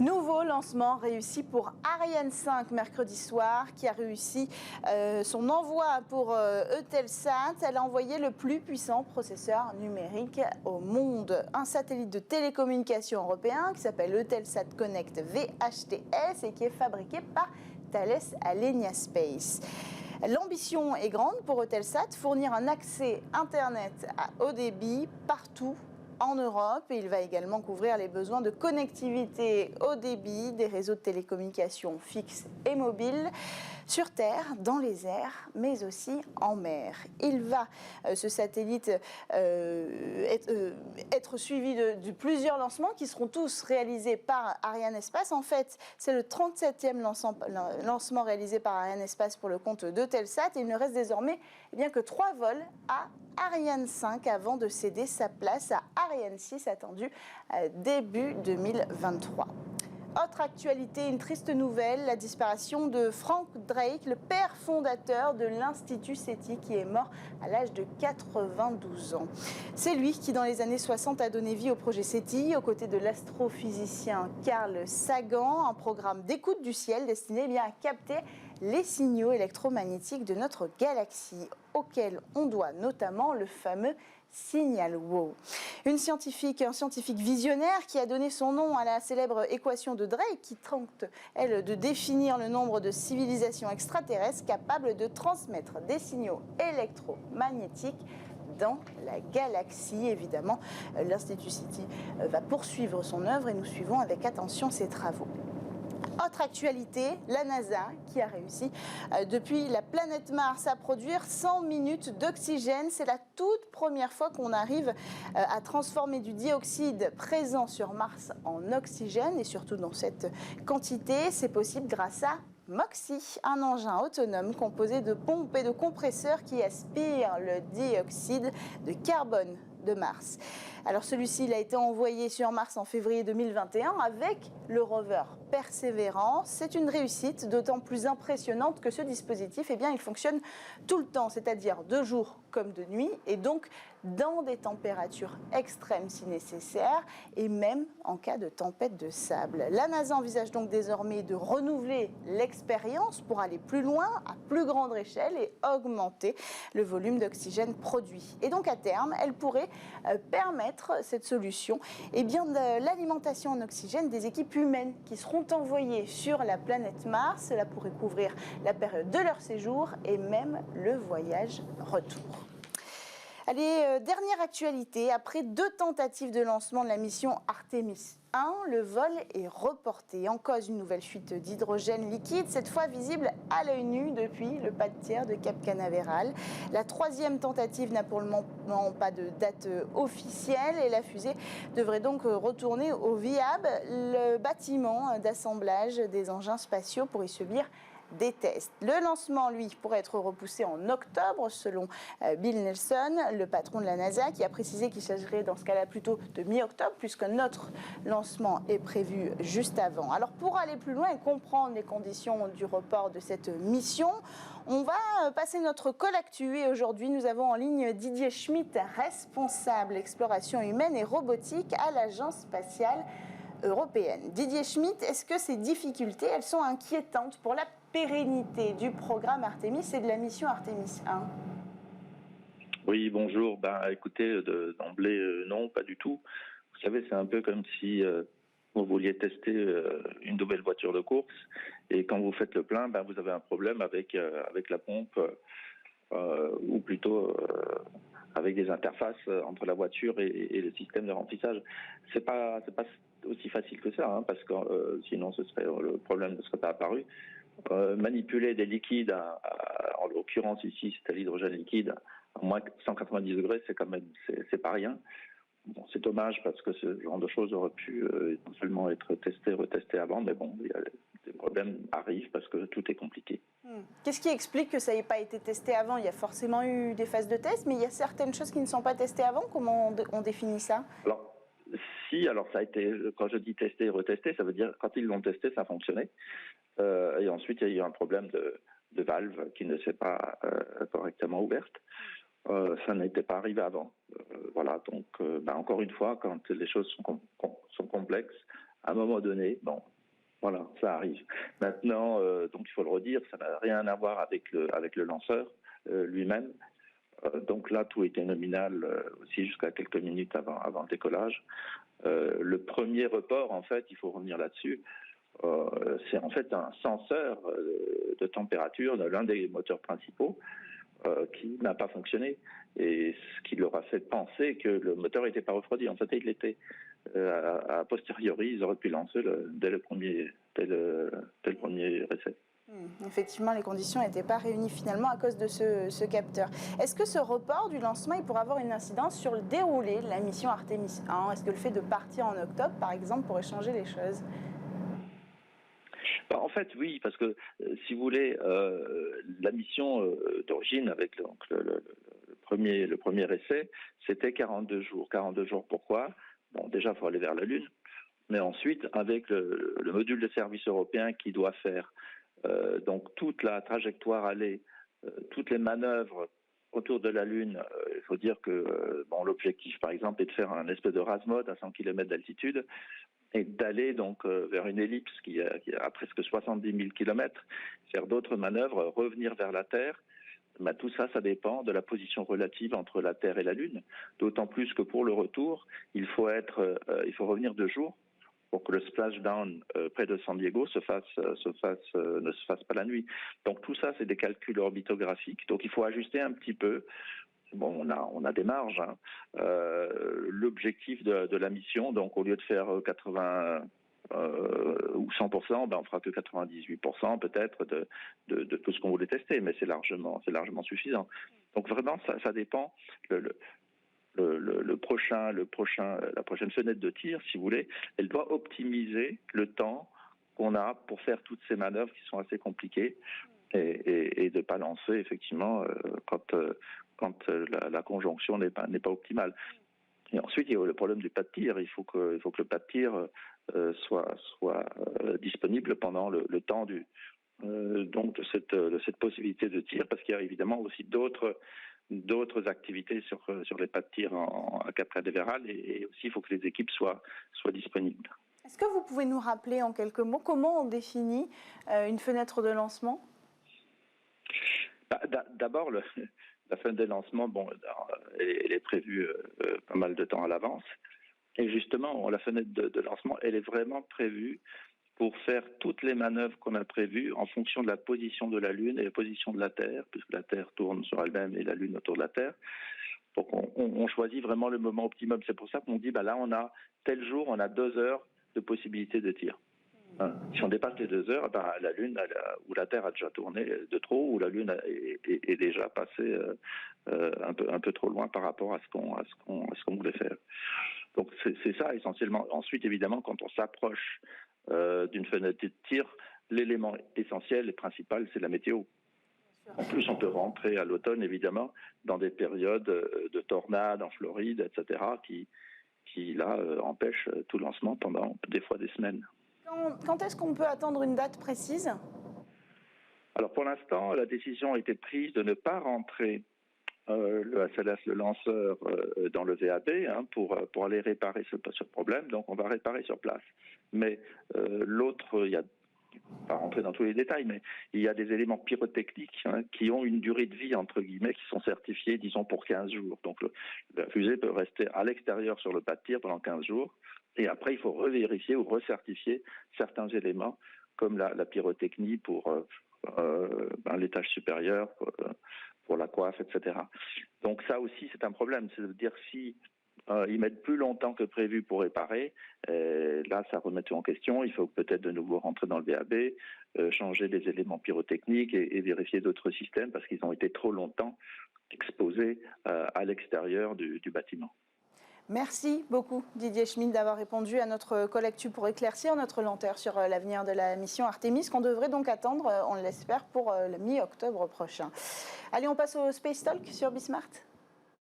Nouveau lancement réussi pour Ariane 5 mercredi soir, qui a réussi son envoi pour Eutelsat. Elle a envoyé le plus puissant processeur numérique au monde. Un satellite de télécommunication européen qui s'appelle Eutelsat Konnect VHTS et qui est fabriqué par Thales Alenia Space. L'ambition est grande pour Eutelsat, fournir un accès Internet à haut débit partout en Europe, et il va également couvrir les besoins de connectivité haut débit des réseaux de télécommunications fixes et mobiles sur Terre, dans les airs, mais aussi en mer. Il va, ce satellite, être suivi de plusieurs lancements qui seront tous réalisés par Arianespace. En fait, c'est le 37e lancement réalisé par Arianespace pour le compte d'Eutelsat, et il ne reste désormais que 3 vols à Ariane 5 avant de céder sa place à Ariane 6 attendu début 2023. Autre actualité, une triste nouvelle, la disparition de Frank Drake, le père fondateur de l'Institut SETI, qui est mort à l'âge de 92 ans. C'est lui qui, dans les années 60, a donné vie au projet SETI, aux côtés de l'astrophysicien Carl Sagan, un programme d'écoute du ciel destiné à capter les signaux électromagnétiques de notre galaxie, auquel on doit notamment le fameux signal WOW. Un scientifique visionnaire qui a donné son nom à la célèbre équation de Drake, qui tente, elle, de définir le nombre de civilisations extraterrestres capables de transmettre des signaux électromagnétiques dans la galaxie. Évidemment, l'Institut SETI va poursuivre son œuvre et nous suivons avec attention ses travaux. Autre actualité, la NASA qui a réussi depuis la planète Mars à produire 100 minutes d'oxygène. C'est la toute première fois qu'on arrive à transformer du dioxyde présent sur Mars en oxygène, et surtout dans cette quantité. C'est possible grâce à MOXIE, un engin autonome composé de pompes et de compresseurs qui aspirent le dioxyde de carbone de Mars. Alors celui-ci, il a été envoyé sur Mars en février 2021 avec le rover Perseverance. C'est une réussite d'autant plus impressionnante que ce dispositif, il fonctionne tout le temps, c'est-à-dire de jour comme de nuit, et donc dans des températures extrêmes si nécessaire, et même en cas de tempête de sable. La NASA envisage donc désormais de renouveler l'expérience pour aller plus loin, à plus grande échelle, et augmenter le volume d'oxygène produit. Et donc à terme, elle pourrait permettre cette solution de l'alimentation en oxygène des équipes humaines qui seront envoyées sur la planète Mars. Cela pourrait couvrir la période de leur séjour et même le voyage retour. Allez, dernière actualité, après 2 tentatives de lancement de la mission Artemis 1, le vol est reporté. En cause, une nouvelle fuite d'hydrogène liquide, cette fois visible à l'œil nu depuis le pas de tir de Cap Canaveral. La 3e tentative n'a pour le moment pas de date officielle, et la fusée devrait donc retourner au VIAB, le bâtiment d'assemblage des engins spatiaux, pour y subir des tests. Le lancement, lui, pourrait être repoussé en octobre, selon Bill Nelson, le patron de la NASA, qui a précisé qu'il s'agirait dans ce cas-là plutôt de mi-octobre, puisqu'un autre lancement est prévu juste avant. Alors, pour aller plus loin et comprendre les conditions du report de cette mission, on va passer notre call actu, et aujourd'hui, nous avons en ligne Didier Schmitt, responsable exploration humaine et robotique à l'Agence spatiale européenne. Didier Schmitt, est-ce que ces difficultés, elles sont inquiétantes pour la pérennité du programme Artemis et de la mission Artemis 1? Oui, bonjour. Écoutez, d'emblée, non, pas du tout. Vous savez, c'est un peu comme si vous vouliez tester une nouvelle voiture de course, et quand vous faites le plein, vous avez un problème avec la pompe, ou plutôt avec des interfaces entre la voiture et le système de remplissage. C'est pas aussi facile que ça, parce que sinon le problème ne serait pas apparu. Manipuler des liquides, en l'occurrence ici c'était l'hydrogène liquide, à moins 190 degrés, c'est pas rien. Bon, c'est dommage parce que ce genre de choses aurait pu éventuellement être retesté avant, mais bon, des problèmes arrivent parce que tout est compliqué. Qu'est-ce qui explique que ça n'ait pas été testé avant? Il y a forcément eu des phases de test, mais il y a certaines choses qui ne sont pas testées avant. Comment on définit ça? Alors ça a été, quand je dis testé et retesté, ça veut dire quand ils l'ont testé, ça fonctionnait. Et ensuite, il y a eu un problème de valve qui ne s'est pas correctement ouverte. Ça n'était pas arrivé avant. Voilà, donc encore une fois, quand les choses sont complexes, à un moment donné, Voilà, ça arrive. Maintenant, donc il faut le redire, ça n'a rien à voir avec le lanceur lui-même. Donc là, tout était nominal aussi jusqu'à quelques minutes avant le décollage. Le premier report, en fait, il faut revenir là-dessus, c'est en fait un senseur de température de l'un des moteurs principaux qui n'a pas fonctionné. Et ce qui leur a fait penser que le moteur n'était pas refroidi. En fait, il l'était. A posteriori, ils auraient pu lancer dès le premier essai. Effectivement, les conditions n'étaient pas réunies finalement à cause de ce capteur. Est-ce que ce report du lancement il pourrait avoir une incidence sur le déroulé de la mission Artemis 1 ? Est-ce que le fait de partir en octobre, par exemple, pourrait changer les choses ? En fait, oui, parce que si vous voulez, la mission d'origine avec le premier essai, c'était 42 jours. 42 jours, pourquoi ? Bon, déjà, il faut aller vers la Lune, mais ensuite, avec le module de service européen qui doit faire donc toute la trajectoire aller, toutes les manœuvres autour de la Lune, il faut dire que l'objectif, par exemple, est de faire un espèce de rase-mode à 100 km d'altitude et d'aller donc vers une ellipse qui a presque 70 000 km, faire d'autres manœuvres, revenir vers la Terre. Ben, tout ça, ça dépend de la position relative entre la Terre et la Lune. D'autant plus que pour le retour, il faut revenir 2 jours pour que le splashdown près de San Diego ne se fasse pas la nuit. Donc tout ça, c'est des calculs orbitographiques. Donc il faut ajuster un petit peu. Bon, on a des marges. Hein. L'objectif de la mission, donc au lieu de faire 80 ou 100%, ben on fera que 98% peut-être de tout ce qu'on voulait tester, mais c'est largement suffisant. Donc vraiment, ça dépend. La prochaine fenêtre de tir, si vous voulez, elle doit optimiser le temps qu'on a pour faire toutes ces manœuvres qui sont assez compliquées et de pas lancer effectivement quand la conjonction n'est pas optimale. Et ensuite, il y a le problème du pas de tir. Il faut que le pas de tir soit disponible pendant le temps donc de cette possibilité de tir, parce qu'il y a évidemment aussi d'autres activités sur les pas de tir à Cap-Canaveral, et aussi il faut que les équipes soient disponibles. Est-ce que vous pouvez nous rappeler en quelques mots comment on définit une fenêtre de lancement ? D'abord, la fenêtre de lancement, elle est prévue pas mal de temps à l'avance. Et justement, la fenêtre de lancement, elle est vraiment prévue pour faire toutes les manœuvres qu'on a prévues en fonction de la position de la Lune et la position de la Terre, puisque la Terre tourne sur elle-même et la Lune autour de la Terre. Donc on choisit vraiment le moment optimum. C'est pour ça qu'on dit, là on a tel jour, on a 2 heures de possibilité de tir. Si on dépasse les 2 heures, la Lune ou la Terre a déjà tourné de trop, ou la Lune est déjà passée un peu trop loin par rapport à ce qu'on voulait faire. Donc c'est ça essentiellement. Ensuite, évidemment, quand on s'approche d'une fenêtre de tir, l'élément essentiel et principal, c'est la météo. En plus, on peut rentrer à l'automne, évidemment, dans des périodes de tornades en Floride, etc., qui là, empêchent tout lancement pendant des fois des semaines. Quand est-ce qu'on peut attendre une date précise ? Alors pour l'instant, la décision a été prise de ne pas rentrer le SLS, le lanceur, dans le VAB pour aller réparer ce problème. Donc on va réparer sur place. Mais l'autre, il y a pas rentrer dans tous les détails, mais il y a des éléments pyrotechniques qui ont une durée de vie, entre guillemets, qui sont certifiés, disons, pour 15 jours. Donc la fusée peut rester à l'extérieur sur le pas de tir pendant 15 jours, et après il faut revérifier ou recertifier certains éléments, comme la pyrotechnie pour l'étage supérieur, pour la coiffe, etc. Donc ça aussi, c'est un problème. C'est-à-dire si ils mettent plus longtemps que prévu pour réparer, là, ça remet tout en question. Il faut peut-être de nouveau rentrer dans le VAB, changer les éléments pyrotechniques et vérifier d'autres systèmes parce qu'ils ont été trop longtemps exposés à l'extérieur du bâtiment. Merci beaucoup Didier Schmitt d'avoir répondu à notre collectu pour éclaircir notre lenteur sur l'avenir de la mission Artemis qu'on devrait donc attendre, on l'espère, pour le mi-octobre prochain. Allez, on passe au Space Talk sur Bismart.